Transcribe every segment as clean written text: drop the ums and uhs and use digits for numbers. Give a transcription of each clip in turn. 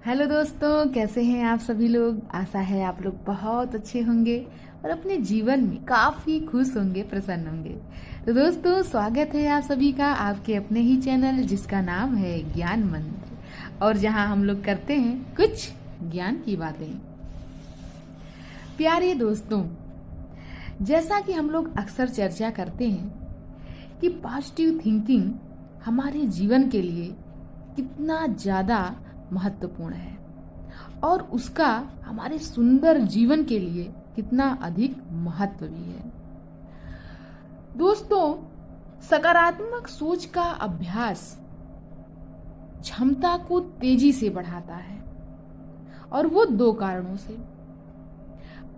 Hello दोस्तों, कैसे हैं आप सभी लोग। आशा है आप लोग बहुत अच्छे होंगे और अपने जीवन में काफ़ी खुश होंगे, प्रसन्न होंगे। तो दोस्तों, स्वागत है आप सभी का आपके अपने ही चैनल जिसका नाम है ज्ञान मंत्र, और जहां हम लोग करते हैं कुछ ज्ञान की बातें। प्यारे दोस्तों, जैसा कि हम लोग अक्सर चर्चा करते हैं कि पॉजिटिव थिंकिंग हमारे जीवन के लिए कितना ज़्यादा महत्वपूर्ण है और उसका हमारे सुंदर जीवन के लिए कितना अधिक महत्व भी है। दोस्तों, सकारात्मक सोच का अभ्यास क्षमता को तेजी से बढ़ाता है, और वो दो कारणों से।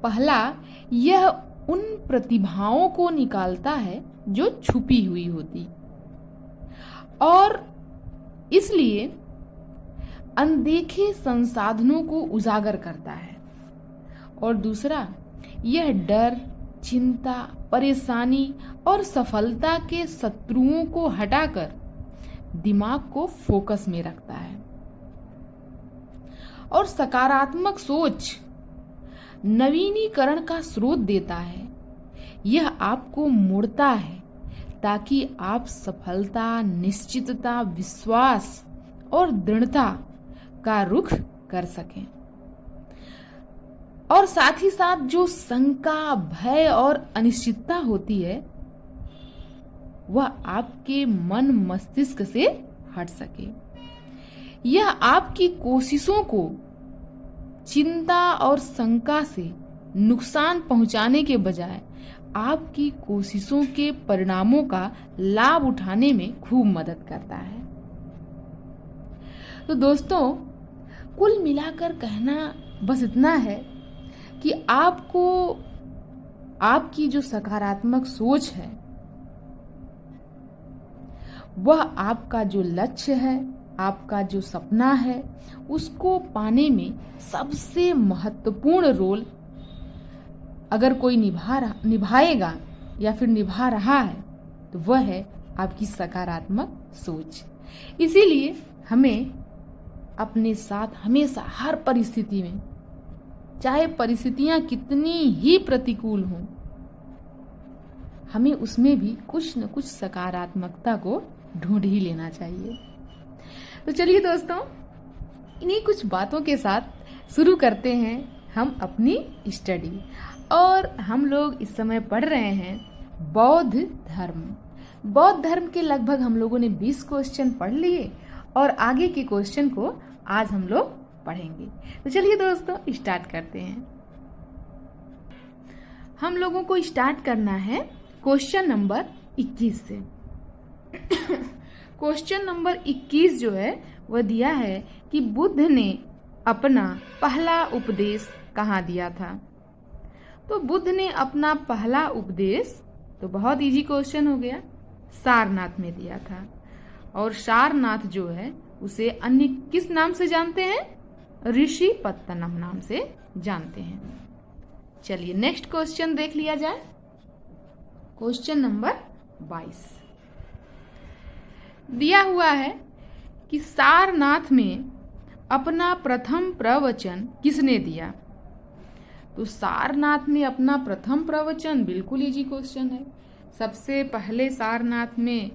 पहला, यह उन प्रतिभाओं को निकालता है जो छुपी हुई होती, और इसलिए अनदेखे संसाधनों को उजागर करता है। और दूसरा, यह डर, चिंता, परेशानी और सफलता के शत्रुओं को हटाकर दिमाग को फोकस में रखता है। और सकारात्मक सोच नवीनीकरण का स्रोत देता है। यह आपको मोड़ता है ताकि आप सफलता, निश्चितता, विश्वास और दृढ़ता का रुख कर सकें। और साथ ही साथ जो शंका, भय और अनिश्चितता होती है वह आपके मन मस्तिष्क से हट सके। यह आपकी कोशिशों को चिंता और शंका से नुकसान पहुंचाने के बजाय आपकी कोशिशों के परिणामों का लाभ उठाने में खूब मदद करता है। तो दोस्तों, कुल मिलाकर कहना बस इतना है कि आपको आपकी जो सकारात्मक सोच है वह आपका जो लक्ष्य है, आपका जो सपना है, उसको पाने में सबसे महत्वपूर्ण रोल अगर कोई निभाएगा या फिर निभा रहा है तो वह है आपकी सकारात्मक सोच। इसीलिए हमें अपने साथ हमेशा हर परिस्थिति में, चाहे परिस्थितियां कितनी ही प्रतिकूल हों, हमें उसमें भी कुछ न कुछ सकारात्मकता को ढूंढ ही लेना चाहिए। तो चलिए दोस्तों, इन्हीं कुछ बातों के साथ शुरू करते हैं हम अपनी स्टडी। और हम लोग इस समय पढ़ रहे हैं बौद्ध धर्म। बौद्ध धर्म के लगभग हम लोगों ने 20 क्वेश्चन पढ़ लिए और आगे के क्वेश्चन को आज हम लोग पढ़ेंगे। तो चलिए दोस्तों, स्टार्ट करते हैं। हम लोगों को स्टार्ट करना है क्वेश्चन नंबर 21 से। क्वेश्चन नंबर 21 जो है वह दिया है कि बुद्ध ने अपना पहला उपदेश कहाँ दिया था। तो बुद्ध ने अपना पहला उपदेश, तो बहुत इजी क्वेश्चन हो गया, सारनाथ में दिया था। और सारनाथ जो है उसे अन्य किस नाम से जानते हैं? ऋषि पत्तनम नाम से जानते हैं। चलिए नेक्स्ट क्वेश्चन देख लिया जाए। क्वेश्चन नंबर 22 दिया हुआ है कि सारनाथ में अपना प्रथम प्रवचन किसने दिया। तो सारनाथ में अपना प्रथम प्रवचन, बिल्कुल इजी क्वेश्चन है। सबसे पहले सारनाथ में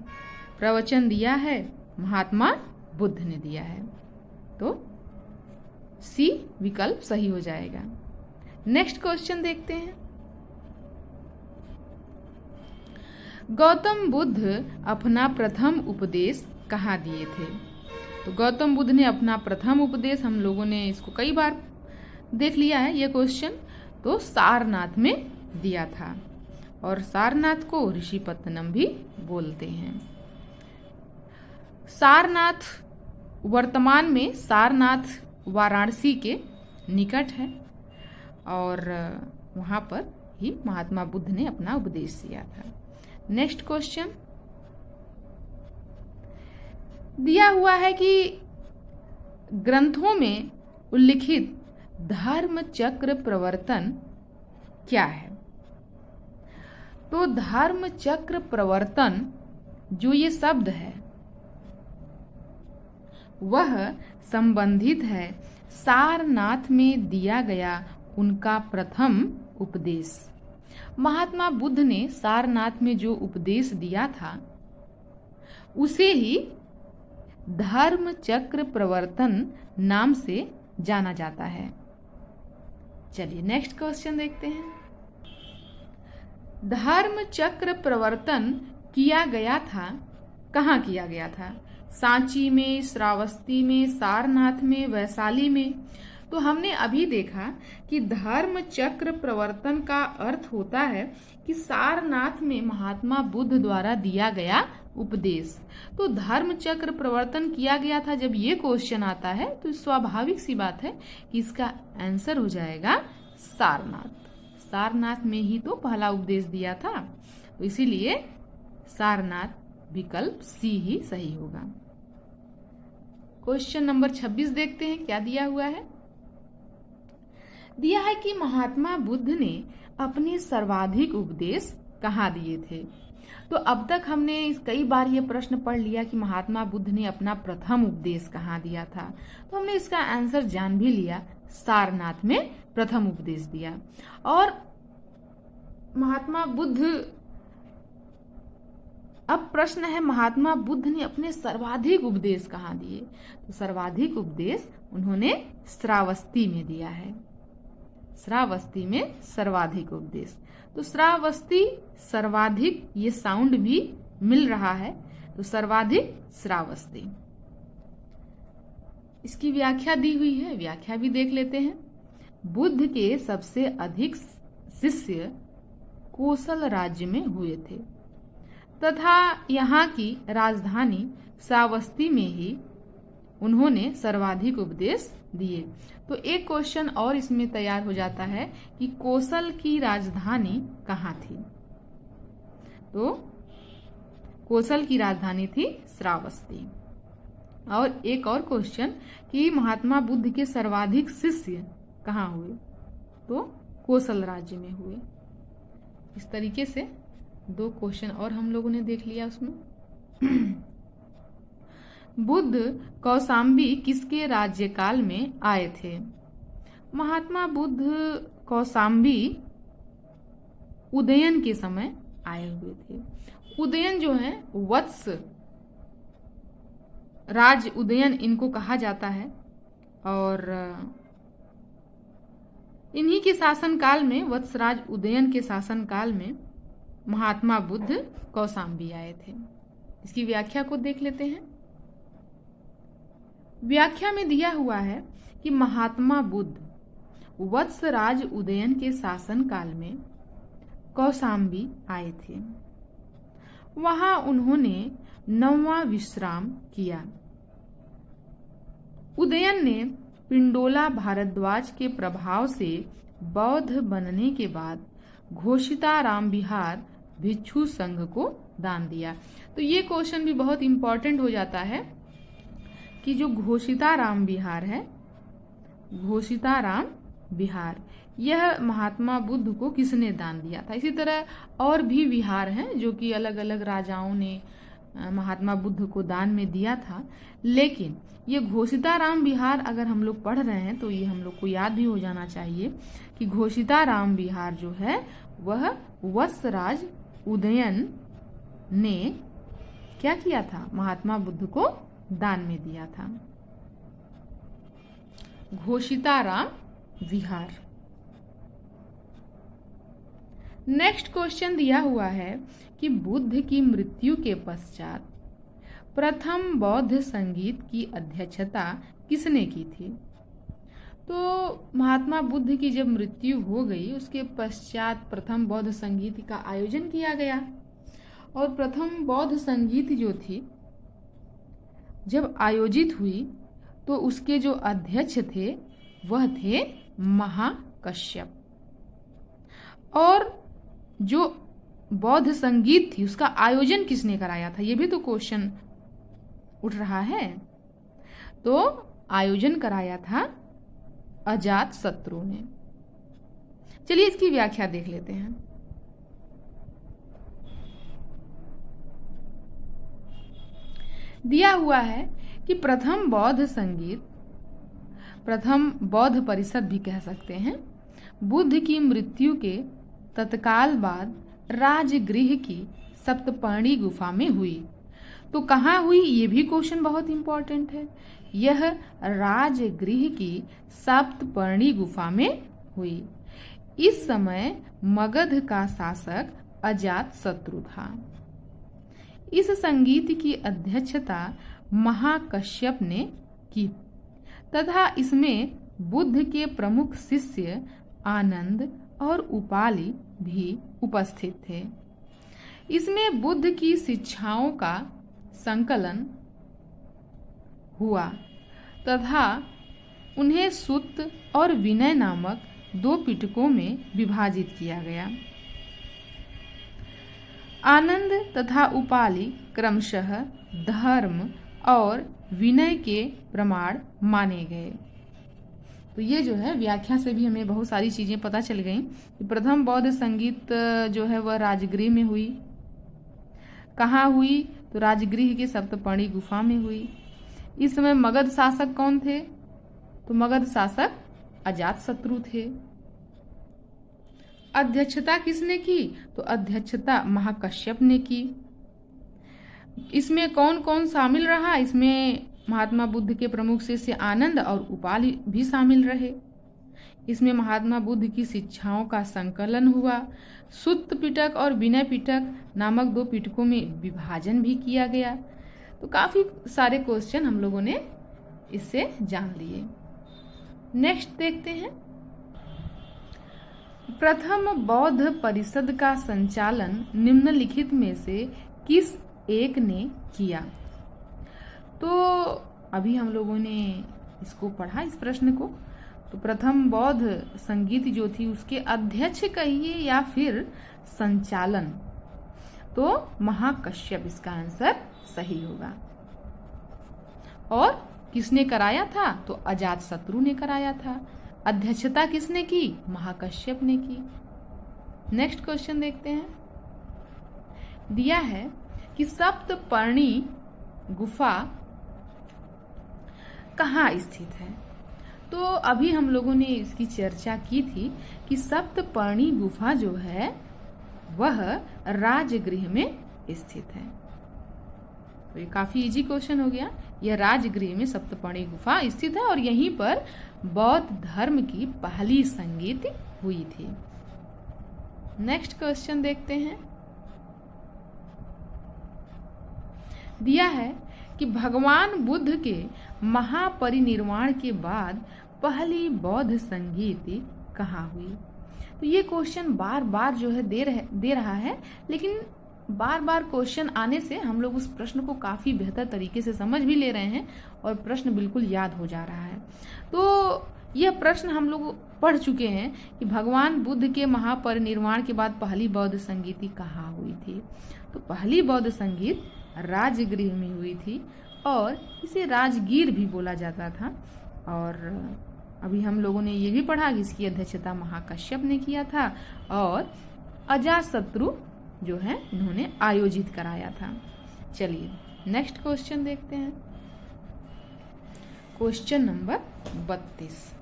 प्रवचन दिया है महात्मा बुद्ध ने दिया है, तो सी विकल्प सही हो जाएगा। नेक्स्ट क्वेश्चन देखते हैं। गौतम बुद्ध अपना प्रथम उपदेश कहाँ दिए थे। तो गौतम बुद्ध ने अपना प्रथम उपदेश, हम लोगों ने इसको कई बार देख लिया है यह क्वेश्चन, तो सारनाथ में दिया था। और सारनाथ को ऋषिपत्तनम भी बोलते हैं। सारनाथ वर्तमान में सारनाथ वाराणसी के निकट है और वहां पर ही महात्मा बुद्ध ने अपना उपदेश दिया था। नेक्स्ट क्वेश्चन दिया हुआ है कि ग्रंथों में उल्लिखित धर्म चक्र प्रवर्तन क्या है। तो धर्म चक्र प्रवर्तन जो ये शब्द है वह संबंधित है सारनाथ में दिया गया उनका प्रथम उपदेश। महात्मा बुद्ध ने सारनाथ में जो उपदेश दिया था उसे ही धर्म चक्र प्रवर्तन नाम से जाना जाता है। चलिए नेक्स्ट क्वेश्चन देखते हैं। धर्म चक्र प्रवर्तन किया गया था, कहाँ किया गया था? सांची में, श्रावस्ती में, सारनाथ में, वैशाली में। तो हमने अभी देखा कि धर्म चक्र प्रवर्तन का अर्थ होता है कि सारनाथ में महात्मा बुद्ध द्वारा दिया गया उपदेश। तो धर्म चक्र प्रवर्तन किया गया था, जब ये क्वेश्चन आता है तो स्वाभाविक सी बात है कि इसका आंसर हो जाएगा सारनाथ। सारनाथ में ही तो पहला उपदेश दिया था, तो इसीलिए सारनाथ विकल्प सी ही सही होगा। क्वेश्चन नंबर 26 देखते हैं क्या दिया हुआ है। दिया है कि महात्मा बुद्ध ने अपने सर्वाधिक उपदेश कहाँ दिए थे। तो अब तक हमने कई बार ये प्रश्न पढ़ लिया कि महात्मा बुद्ध ने अपना प्रथम उपदेश कहाँ दिया था, तो हमने इसका आंसर जान भी लिया, सारनाथ में प्रथम उपदेश दिया। और महात्मा बुद्ध, अब प्रश्न है महात्मा बुद्ध ने अपने सर्वाधिक उपदेश कहाँ दिए। तो सर्वाधिक उपदेश उन्होंने श्रावस्ती में दिया है। श्रावस्ती में सर्वाधिक उपदेश। तो श्रावस्ती, सर्वाधिक, ये साउंड भी मिल रहा है, तो सर्वाधिक श्रावस्ती। इसकी व्याख्या दी हुई है, व्याख्या भी देख लेते हैं। बुद्ध के सबसे अधिक शिष्य कोसल राज्य में हुए थे तथा यहाँ की राजधानी श्रावस्ती में ही उन्होंने सर्वाधिक उपदेश दिए। तो एक क्वेश्चन और इसमें तैयार हो जाता है कि कोसल की राजधानी कहाँ थी। तो कोसल की राजधानी थी श्रावस्ती। और एक और क्वेश्चन कि महात्मा बुद्ध के सर्वाधिक शिष्य कहाँ हुए, तो कोसल राज्य में हुए। इस तरीके से दो क्वेश्चन और हम लोगों ने देख लिया उसमें। बुद्ध कौशाम्बी किसके राज्यकाल में आए थे? महात्मा बुद्ध कौशाम्बी उदयन के समय आए हुए थे। उदयन जो है वत्स राज उदयन इनको कहा जाता है, और इन्हीं के शासनकाल में, वत्सराज उदयन के शासनकाल में महात्मा बुद्ध कौशाम्बी आए थे। इसकी व्याख्या को देख लेते हैं। व्याख्या में दिया हुआ है कि महात्मा बुद्ध वत्सराज उदयन के शासन काल में कौशाम्बी आए थे। वहां उन्होंने 9वां विश्राम किया। उदयन ने पिंडोला भारद्वाज के प्रभाव से बौद्ध बनने के बाद घोषिताराम विहार भिक्षु संघ को दान दिया। तो ये क्वेश्चन भी बहुत इंपॉर्टेंट हो जाता है कि जो घोषिताराम विहार है, घोषिताराम विहार, यह महात्मा बुद्ध को किसने दान दिया था। इसी तरह और भी विहार हैं जो कि अलग अलग राजाओं ने महात्मा बुद्ध को दान में दिया था, लेकिन ये घोषिताराम विहार अगर हम लोग पढ़ रहे हैं तो ये हम लोग को याद भी हो जाना चाहिए कि घोषिताराम विहार जो है वह वत्सराज उदयन ने क्या किया था, महात्मा बुद्ध को दान में दिया था। घोषिताराम विहार। नेक्स्ट क्वेश्चन दिया हुआ है कि बुद्ध की मृत्यु के पश्चात प्रथम बौद्ध संगीत की अध्यक्षता किसने की थी। तो महात्मा बुद्ध की जब मृत्यु हो गई उसके पश्चात प्रथम बौद्ध संगीत का आयोजन किया गया, और प्रथम बौद्ध संगीत जो थी जब आयोजित हुई तो उसके जो अध्यक्ष थे वह थे महाकश्यप। और जो बौद्ध संगीत थी उसका आयोजन किसने कराया था, ये भी तो क्वेश्चन उठ रहा है। तो आयोजन कराया था अजात शत्रु ने। चलिए इसकी व्याख्या देख लेते हैं। दिया हुआ है कि प्रथम बौद्ध संगीत प्रथम बौद्ध परिषद भी कह सकते हैं, बुद्ध की मृत्यु के तत्काल बाद राजगृह की सप्तपर्णी गुफा में हुई। तो कहाँ हुई, ये भी क्वेश्चन बहुत इंपॉर्टेंट है। यह राजगृह की सप्तपर्णी गुफा में हुई। इस समय मगध का शासक अजात शत्रु था। इस संगीत की अध्यक्षता महाकश्यप ने की तथा इसमें बुद्ध के प्रमुख शिष्य आनंद और उपाली भी उपस्थित थे। इसमें बुद्ध की शिक्षाओं का संकलन हुआ तथा उन्हें सुत्त और विनय नामक 2 पिटकों में विभाजित किया गया। आनंद तथा उपाली क्रमशः धर्म और विनय के प्रमाण माने गए। तो ये जो है व्याख्या से भी हमें बहुत सारी चीजें पता चल गई कि प्रथम बौद्ध संगीत जो है वह राजगृह में हुई। कहाँ हुई, तो राजगृह के सप्तपर्णी गुफा में हुई। इस समय मगध शासक कौन थे, तो मगध शासक अजात शत्रु थे। अध्यक्षता किसने की, तो अध्यक्षता महाकश्यप ने की। इसमें कौन कौन शामिल रहा, इसमें महात्मा बुद्ध के प्रमुख शिष्य आनंद और उपाली भी शामिल रहे। इसमें महात्मा बुद्ध की शिक्षाओं का संकलन हुआ। सुत्त पिटक और विनय पिटक नामक 2 पिटकों में विभाजन भी किया गया। तो काफी सारे क्वेश्चन हम लोगों ने इससे जान लिए। नेक्स्ट देखते हैं, प्रथम बौद्ध परिषद का संचालन निम्नलिखित में से किस एक ने किया। तो अभी हम लोगों ने इसको पढ़ा, इस प्रश्न को। तो प्रथम बौद्ध संगीत जो थी उसके अध्यक्ष कहिए या फिर संचालन, तो महाकश्यप इसका आंसर सही होगा। और किसने कराया था, तो अजात शत्रु ने कराया था। अध्यक्षता किसने की, महाकश्यप ने की। नेक्स्ट क्वेश्चन देखते हैं, दिया है कि सप्तपर्णी गुफा कहाँ स्थित है। तो अभी हम लोगों ने इसकी चर्चा की थी कि सप्तपर्णी गुफा जो है वह राजगृह में स्थित है। तो ये काफी इजी क्वेश्चन हो गया। यह राजगृह में सप्तपर्णी गुफा स्थित है और यहीं पर बौद्ध धर्म की पहली संगीत हुई थी। नेक्स्ट क्वेश्चन देखते हैं, दिया है कि भगवान बुद्ध के महापरिनिर्वाण के बाद पहली बौद्ध संगीत कहाँ हुई। तो ये क्वेश्चन बार बार जो है दे रहा है, लेकिन बार बार क्वेश्चन आने से हम लोग उस प्रश्न को काफी बेहतर तरीके से समझ भी ले रहे हैं और प्रश्न बिल्कुल याद हो जा रहा है। तो यह प्रश्न हम लोग पढ़ चुके हैं कि भगवान बुद्ध के महापरिनिर्वाण के बाद पहली बौद्ध संगीति कहाँ हुई थी। तो पहली बौद्ध संगीत राजगृह में हुई थी और इसे राजगीर भी बोला जाता था। और अभी हम लोगों ने ये भी पढ़ा कि इसकी अध्यक्षता महाकश्यप ने किया था और अजातशत्रु जो है इन्होंने आयोजित कराया था। चलिए नेक्स्ट क्वेश्चन देखते हैं, क्वेश्चन नंबर 32।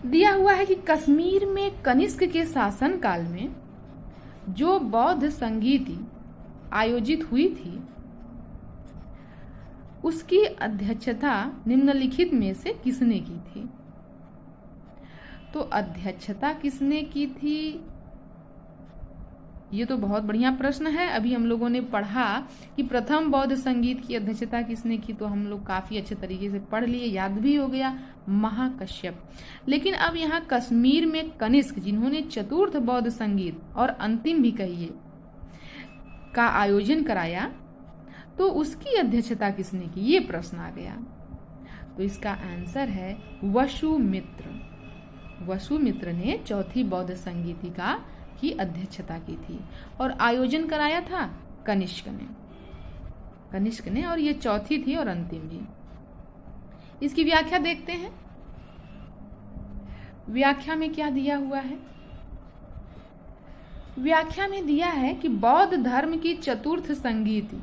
दिया हुआ है कि कश्मीर में कनिष्क के शासन काल में जो बौद्ध संगीति आयोजित हुई थी उसकी अध्यक्षता निम्नलिखित में से किसने की थी। तो अध्यक्षता किसने की थी, ये तो बहुत बढ़िया प्रश्न है। अभी हम लोगों ने पढ़ा कि प्रथम बौद्ध संगीत की अध्यक्षता किसने की, तो हम लोग काफी अच्छे तरीके से पढ़ लिए, याद भी हो गया, महाकश्यप। लेकिन अब यहाँ कश्मीर में कनिष्क जिन्होंने चतुर्थ बौद्ध संगीत और अंतिम भी कहिए का आयोजन कराया, तो उसकी अध्यक्षता किसने की, ये प्रश्न आ गया। तो इसका आंसर है वसुमित्र। वसुमित्र ने चौथी बौद्ध संगीतिका की अध्यक्षता की थी और आयोजन कराया था कनिष्क ने और ये चौथी थी और अंतिम भी। इसकी व्याख्या देखते हैं। व्याख्या में क्या दिया हुआ है, व्याख्या में दिया है कि बौद्ध धर्म की चतुर्थ संगीति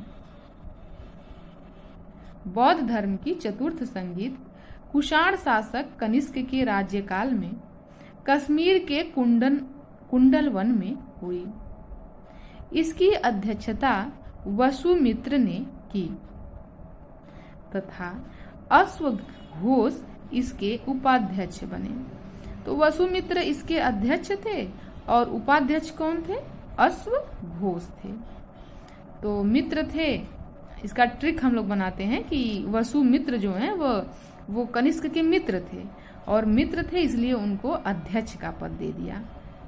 बौद्ध धर्म की चतुर्थ संगीत कुषाण शासक कनिष्क के राज्यकाल में कश्मीर के कुंडल वन में हुई। इसकी अध्यक्षता वसुमित्र ने की तथा अश्वघोष इसके उपाध्यक्ष बने। तो वसुमित्र इसके अध्यक्ष थे और उपाध्यक्ष कौन थे? अश्वघोष थे। तो मित्र थे, इसका ट्रिक हम लोग बनाते हैं कि वसुमित्र जो हैं वो कनिष्क के मित्र थे और मित्र थे इसलिए उनको अध्यक्ष का पद दे दिया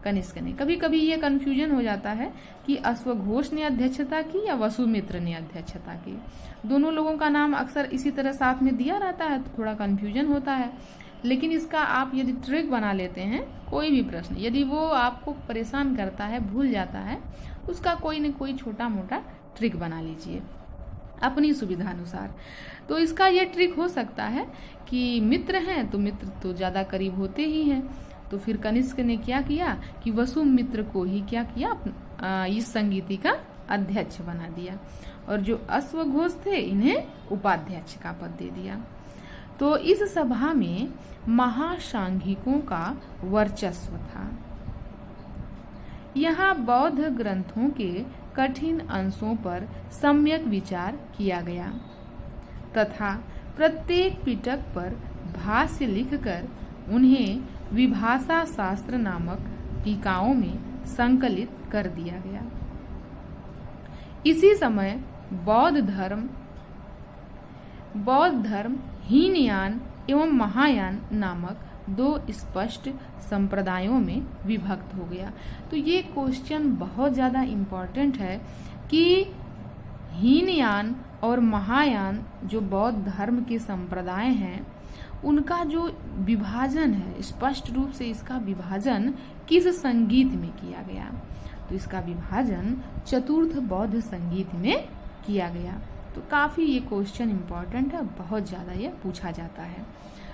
कनिष्क ने। कभी कभी ये कंफ्यूजन हो जाता है कि अश्वघोष ने अध्यक्षता की या वसुमित्र ने अध्यक्षता की। दोनों लोगों का नाम अक्सर इसी तरह साथ में दिया रहता है तो थोड़ा कंफ्यूजन होता है। लेकिन इसका आप यदि ट्रिक बना लेते हैं, कोई भी प्रश्न यदि वो आपको परेशान करता है, भूल जाता है, उसका कोई न कोई छोटा मोटा ट्रिक बना लीजिए अपनी सुविधा अनुसार। तो इसका ये ट्रिक हो सकता है कि मित्र हैं तो मित्र तो ज़्यादा करीब होते ही हैं। तो फिर कनिष्क ने क्या किया कि वसुमित्र को ही क्या किया, इस संगीति का अध्यक्ष बना दिया और जो अश्वघोष थे इन्हें उपाध्यक्ष का पद दे दिया। तो इस सभा में महासांघिकों का वर्चस्व था। यहाँ बौद्ध ग्रंथों के कठिन अंशों पर सम्यक विचार किया गया तथा प्रत्येक पिटक पर भाष्य लिखकर उन्हें विभाषा शास्त्र नामक टीकाओं में संकलित कर दिया गया। इसी समय बौद्ध धर्म हीनयान एवं महायान नामक दो स्पष्ट संप्रदायों में विभक्त हो गया। तो ये क्वेश्चन बहुत ज़्यादा इम्पोर्टेंट है कि हीनयान और महायान जो बौद्ध धर्म के संप्रदाय हैं उनका जो विभाजन है, स्पष्ट रूप से इसका विभाजन किस संगीत में किया गया? तो इसका विभाजन चतुर्थ बौद्ध संगीत में किया गया। तो काफ़ी ये क्वेश्चन इम्पोर्टेंट है, बहुत ज़्यादा ये पूछा जाता है।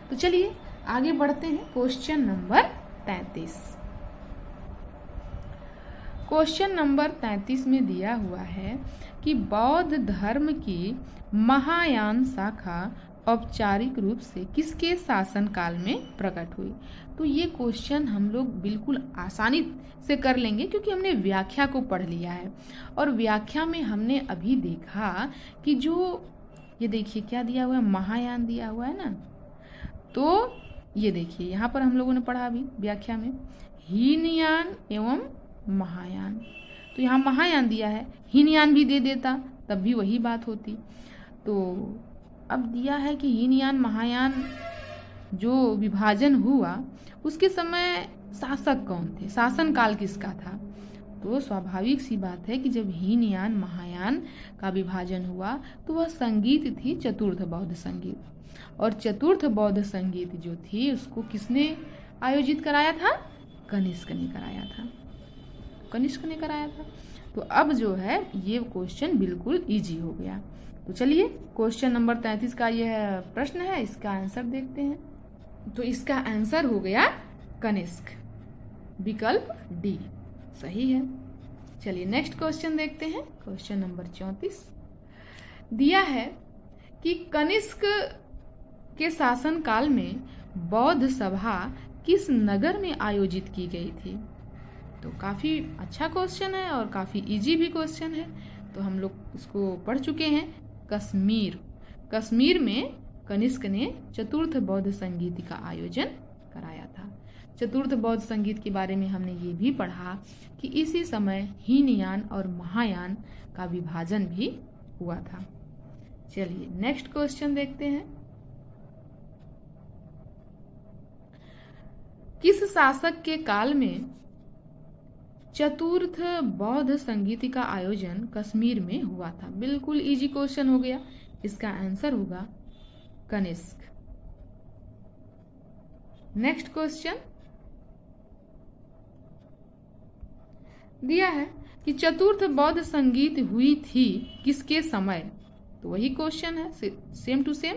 तो चलिए आगे बढ़ते हैं। Question number 33। क्वेश्चन नंबर 33 में दिया हुआ है कि बौद्ध धर्म की महायान शाखा औपचारिक रूप से किसके शासन काल में प्रकट हुई? तो ये क्वेश्चन हम लोग बिल्कुल आसानी से कर लेंगे क्योंकि हमने व्याख्या को पढ़ लिया है और व्याख्या में हमने अभी देखा कि जो ये देखिए क्या दिया हुआ है, महायान दिया हुआ है ना। तो ये देखिए यहाँ पर हम लोगों ने पढ़ा अभी व्याख्या में हीनयान एवं महायान। तो यहाँ महायान दिया है, हीनयान भी दे देता तब भी वही बात होती। तो अब दिया है कि हीनयान महायान जो विभाजन हुआ उसके समय शासक कौन थे, शासन काल किसका था? तो स्वाभाविक सी बात है कि जब हीनयान महायान का विभाजन हुआ तो वह संगीत थी चतुर्थ बौद्ध संगीत, और चतुर्थ बौद्ध संगीत जो थी उसको किसने आयोजित कराया था? कनिष्क ने कराया था, कनिष्क ने कराया था। तो अब जो है ये क्वेश्चन बिल्कुल इजी हो गया। तो चलिए क्वेश्चन नंबर 33 का यह प्रश्न है, इसका आंसर देखते हैं। तो इसका आंसर हो गया कनिष्क, विकल्प डी सही है। चलिए नेक्स्ट क्वेश्चन देखते हैं। क्वेश्चन नंबर 34 दिया है कि कनिष्क के शासन काल में बौद्ध सभा किस नगर में आयोजित की गई थी? तो काफी अच्छा क्वेश्चन है और काफी इजी भी क्वेश्चन है। तो हम लोग इसको पढ़ चुके हैं। कश्मीर में कनिष्क ने चतुर्थ बौद्ध संगीत का आयोजन कराया था। चतुर्थ बौद्ध संगीत के बारे में हमने ये भी पढ़ा कि इसी समय हीनयान और महायान का विभाजन भी हुआ था। चलिए नेक्स्ट क्वेश्चन देखते हैं। किस शासक के काल में चतुर्थ बौद्ध संगीत का आयोजन कश्मीर में हुआ था? बिल्कुल इजी क्वेश्चन हो गया। इसका आंसर होगा कनिष्क। नेक्स्ट क्वेश्चन दिया है कि चतुर्थ बौद्ध संगीत हुई थी किसके समय? तो वही क्वेश्चन है, सेम टू सेम।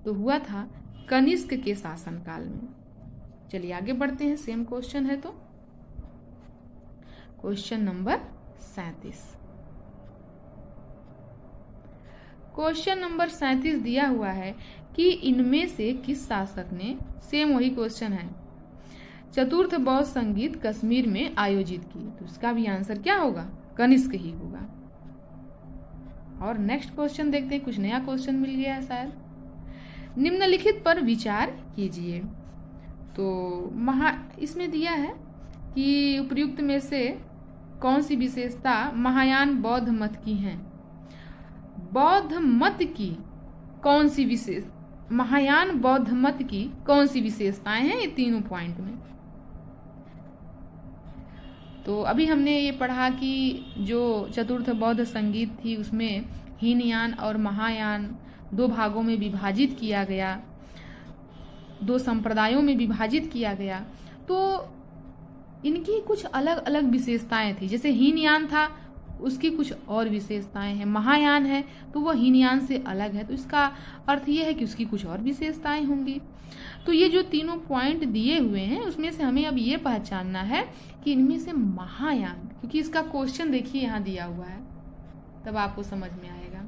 तो हुआ था कनिष्क के शासन काल में। चलिए आगे बढ़ते हैं, सेम क्वेश्चन है। तो क्वेश्चन नंबर 37 क्वेश्चन नंबर 37 दिया हुआ है कि इनमें से किस शासक ने, सेम वही क्वेश्चन है, चतुर्थ बौद्ध संगीत कश्मीर में आयोजित की। तो इसका भी आंसर क्या होगा? कनिष्क ही होगा। और नेक्स्ट क्वेश्चन देखते हैं, कुछ नया क्वेश्चन मिल गया है शायद। निम्नलिखित पर विचार कीजिए। तो इसमें दिया है कि उपर्युक्त में से कौन सी विशेषता महायान बौद्ध मत की है। बौद्ध मत की कौन सी विशेष, महायान बौद्ध मत की कौन सी विशेषताएं हैं ये तीनों पॉइंट में। तो अभी हमने ये पढ़ा कि जो चतुर्थ बौद्ध संगीत थी उसमें हीनयान और महायान दो भागों में विभाजित किया गया, दो संप्रदायों में विभाजित किया गया। तो इनकी कुछ अलग अलग विशेषताएं थी। जैसे हीनयान था उसकी कुछ और विशेषताएं हैं, महायान है तो वह हीनयान से अलग है, तो इसका अर्थ यह है कि उसकी कुछ और विशेषताएं होंगी। तो ये जो तीनों पॉइंट दिए हुए हैं उसमें से हमें अब ये पहचानना है कि इनमें से महायान, क्योंकि इसका क्वेश्चन देखिए यहाँ दिया हुआ है तब आपको समझ में आएगा।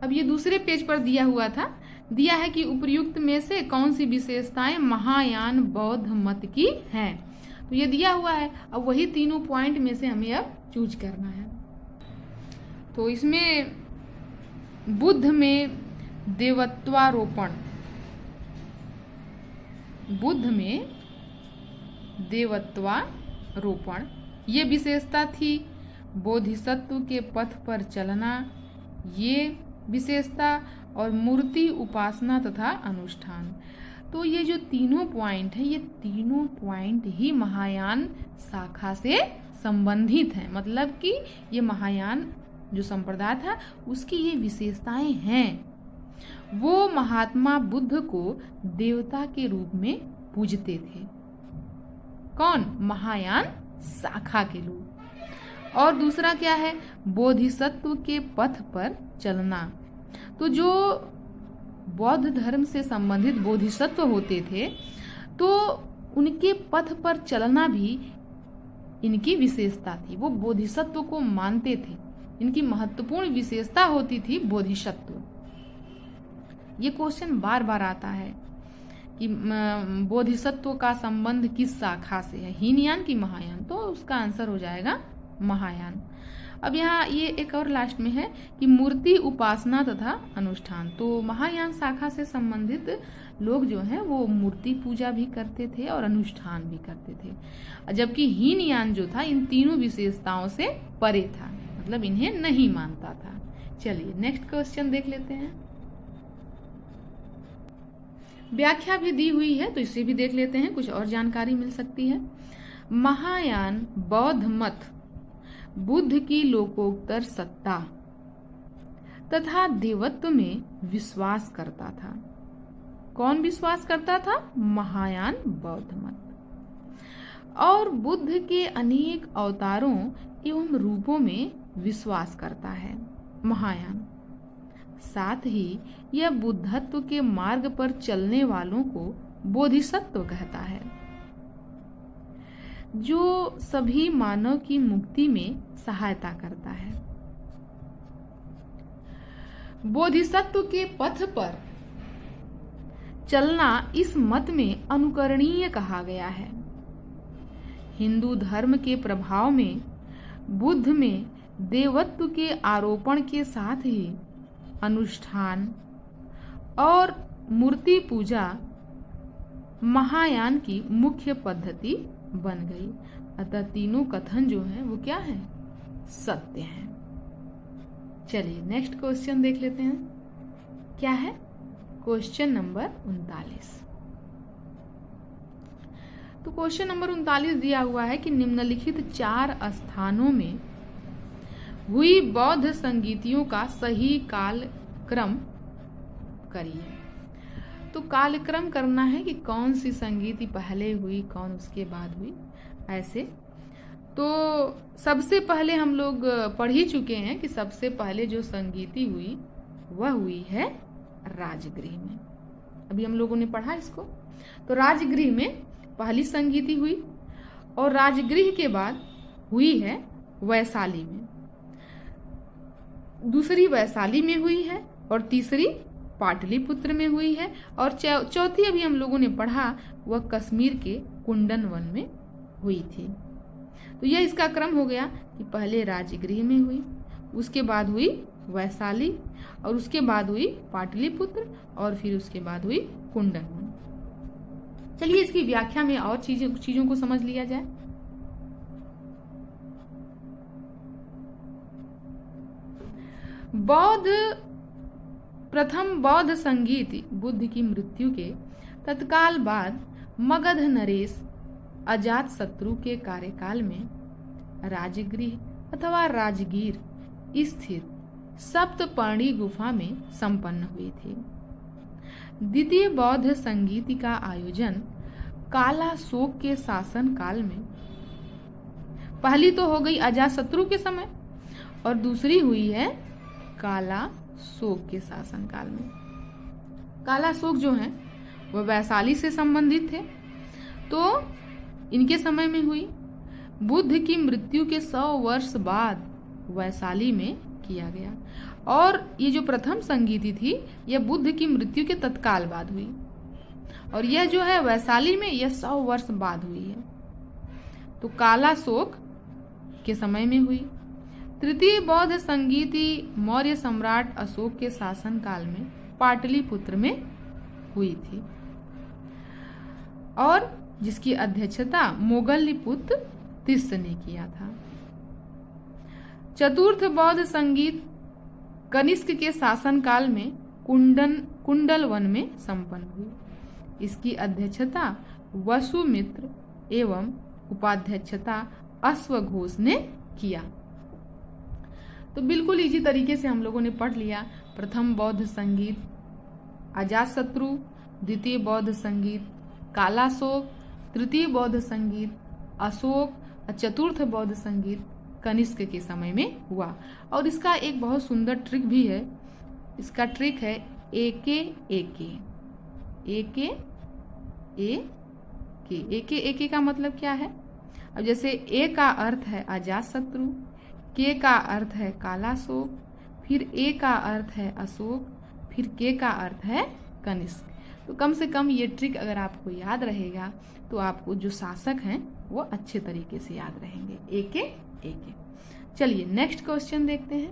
अब ये दूसरे पेज पर दिया हुआ था, दिया है कि उपर्युक्त में से कौन सी विशेषताएं महायान बौद्ध मत की हैं। तो ये दिया हुआ है, अब वही तीनों पॉइंट में से हमें अब चूज करना है। तो इसमें बुद्ध में देवत्वारोपण, बुद्ध में देवत्वारोपण ये विशेषता थी। बोधिसत्व के पथ पर चलना ये विशेषता, और मूर्ति उपासना तथा अनुष्ठान। तो ये जो तीनों पॉइंट हैं ये तीनों पॉइंट ही महायान शाखा से संबंधित हैं, मतलब कि ये महायान जो संप्रदाय था उसकी ये विशेषताएं हैं। वो महात्मा बुद्ध को देवता के रूप में पूजते थे। कौन? महायान शाखा के लोग। और दूसरा क्या है? बोधिसत्व के पथ पर चलना। तो जो बौद्ध धर्म से संबंधित बोधिसत्व होते थे तो उनके पथ पर चलना भी इनकी विशेषता थी। वो बोधिसत्व को मानते थे, इनकी महत्वपूर्ण विशेषता होती थी बोधिसत्व। ये क्वेश्चन बार बार आता है कि बोधिसत्व का संबंध किस शाखा से है, हीनयान की महायान? तो उसका आंसर हो जाएगा महायान। अब यहाँ ये एक और लास्ट में है कि मूर्ति उपासना तथा अनुष्ठान। तो महायान शाखा से संबंधित लोग जो हैं वो मूर्ति पूजा भी करते थे और अनुष्ठान भी करते थे, जबकि हीनयान जो था इन तीनों विशेषताओं से परे था, मतलब इन्हें नहीं मानता था। चलिए नेक्स्ट क्वेश्चन देख लेते हैं। व्याख्या भी दी हुई है तो इसे भी देख लेते हैं, कुछ और जानकारी मिल सकती है। महायान बौद्ध मत बुद्ध की लोकोत्तर सत्ता तथा देवत्व में विश्वास करता था। कौन विश्वास करता था? महायान बौद्ध मत। और बुद्ध के अनेक अवतारों एवं रूपों में विश्वास करता है महायान। साथ ही यह बुद्धत्व के मार्ग पर चलने वालों को बोधिसत्व कहता है, जो सभी मानव की मुक्ति में सहायता करता है। बोधिसत्व के पथ पर चलना इस मत में अनुकरणीय कहा गया है। हिंदू धर्म के प्रभाव में बुद्ध में देवत्व के आरोपण के साथ ही अनुष्ठान और मूर्ति पूजा महायान की मुख्य पद्धति बन गई। अतः तीनों कथन जो हैं वो क्या है? सत्य हैं। चलिए नेक्स्ट क्वेश्चन देख लेते हैं, क्या है? Question number 39। तो क्वेश्चन नंबर 39 दिया हुआ है कि निम्नलिखित 4 स्थानों में हुई बौद्ध संगीतियों का सही कालक्रम करिए। तो कालक्रम करना है कि कौन सी संगीति पहले हुई, कौन उसके बाद हुई, ऐसे। तो सबसे पहले हम लोग पढ़ ही चुके हैं कि सबसे पहले जो संगीति हुई वह हुई है राजगृह में। अभी हम लोगों ने पढ़ा इसको। तो राजगृह में पहली संगीति हुई और राजगृह के बाद हुई है वैशाली में, दूसरी वैशाली में हुई है और तीसरी पाटलिपुत्र में हुई है, और चौथी अभी हम लोगों ने पढ़ा वह कश्मीर के कुंडन वन में हुई थी। तो यह इसका क्रम हो गया कि पहले राजगृह में हुई, उसके बाद हुई वैशाली, और उसके बाद हुई पाटलिपुत्र, और फिर उसके बाद हुई कुंडन वन। चलिए इसकी व्याख्या में और चीजों को समझ लिया जाए। प्रथम बौद्ध संगीत बुद्ध की मृत्यु के तत्काल बाद मगध नरेश अजात शत्रु के कार्यकाल में राजगृह अथवा राजगीर स्थित सप्तपर्णी गुफा में संपन्न हुई थी। द्वितीय बौद्ध संगीति का आयोजन कालाशोक के शासन काल में, पहली तो हो गई अजातशत्रु के समय और दूसरी हुई है कालाशोक के शासन काल में। कालाशोक जो है वह वैशाली से संबंधित थे, तो इनके समय में हुई। बुद्ध की मृत्यु के 100 वर्ष बाद वैशाली में किया गया, और ये जो प्रथम संगीति थी यह बुद्ध की मृत्यु के तत्काल बाद हुई, और यह जो है वैशाली में यह 100 वर्ष बाद हुई है। तो कालाशोक के समय में हुई। तृतीय बौद्ध संगीति मौर्य सम्राट अशोक के शासन काल में पाटलिपुत्र में हुई थी, और जिसकी अध्यक्षता मोगलपुत्र तिस्स ने किया था। चतुर्थ बौद्ध संगीत कनिष्क के शासन काल में कुंडल वन में संपन्न हुई। इसकी अध्यक्षता वसुमित्र एवं उपाध्यक्षता अश्वघोष ने किया। तो बिल्कुल इजी तरीके से हम लोगों ने पढ़ लिया। प्रथम बौद्ध संगीत अजातशत्रु, द्वितीय बौद्ध संगीत कालाशोक, तृतीय बौद्ध संगीत अशोक, और चतुर्थ बौद्ध संगीत कनिष्क के समय में हुआ। और इसका एक बहुत सुंदर ट्रिक भी है। इसका ट्रिक है एके एके एके एके एके एके का मतलब क्या है? अब जैसे ए का अर्थ है अजातशत्रु, के का अर्थ है कालाशोक, फिर ए का अर्थ है अशोक, फिर के का अर्थ है कनिष्क। तो कम से कम ये ट्रिक अगर आपको याद रहेगा तो आपको जो शासक हैं वो अच्छे तरीके से याद रहेंगे। एके एके। चलिए नेक्स्ट क्वेश्चन देखते हैं,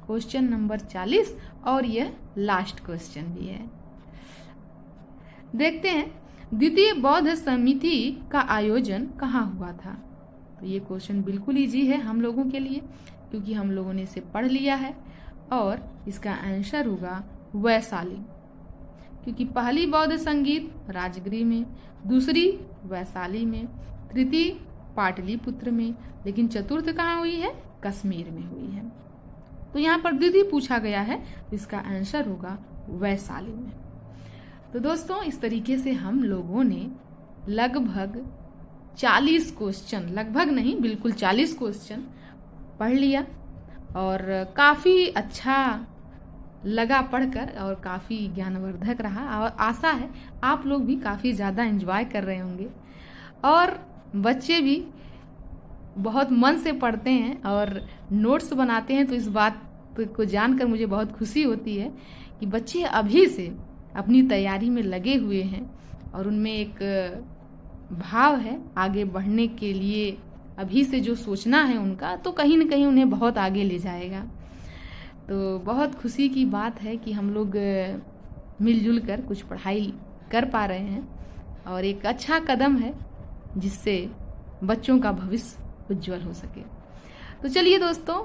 क्वेश्चन नंबर 40, और यह लास्ट क्वेश्चन भी है। देखते हैं द्वितीय बौद्ध समिति का आयोजन कहाँ हुआ था। तो ये क्वेश्चन बिल्कुल इजी है हम लोगों के लिए, क्योंकि हम लोगों ने इसे पढ़ लिया है, और इसका आंसर होगा वैशाली। क्योंकि पहली बौद्ध संगीत राजगृह में, दूसरी वैशाली में, तृतीय पाटलिपुत्र में, लेकिन चतुर्थ कहाँ हुई है? कश्मीर में हुई है। तो यहाँ पर द्वितीय पूछा गया है, तो इसका आंसर होगा वैशाली में। तो दोस्तों इस तरीके से हम लोगों ने लगभग 40 क्वेश्चन, लगभग नहीं बिल्कुल 40 क्वेश्चन पढ़ लिया, और काफ़ी अच्छा लगा पढ़कर, और काफ़ी ज्ञानवर्धक रहा, और आशा है आप लोग भी काफ़ी ज़्यादा एंजॉय कर रहे होंगे, और बच्चे भी बहुत मन से पढ़ते हैं और नोट्स बनाते हैं। तो इस बात को जानकर मुझे बहुत खुशी होती है कि बच्चे अभी से अपनी तैयारी में लगे हुए हैं, और उनमें एक भाव है आगे बढ़ने के लिए। अभी से जो सोचना है उनका, तो कहीं न कहीं उन्हें बहुत आगे ले जाएगा। तो बहुत खुशी की बात है कि हम लोग मिलजुल कर कुछ पढ़ाई कर पा रहे हैं, और एक अच्छा कदम है जिससे बच्चों का भविष्य उज्जवल हो सके। तो चलिए दोस्तों,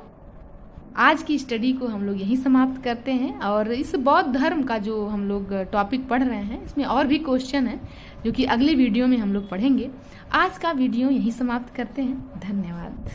आज की स्टडी को हम लोग यहीं समाप्त करते हैं, और इस बौद्ध धर्म का जो हम लोग टॉपिक पढ़ रहे हैं इसमें और भी क्वेश्चन है जो कि अगले वीडियो में हम लोग पढ़ेंगे। आज का वीडियो यहीं समाप्त करते हैं। धन्यवाद।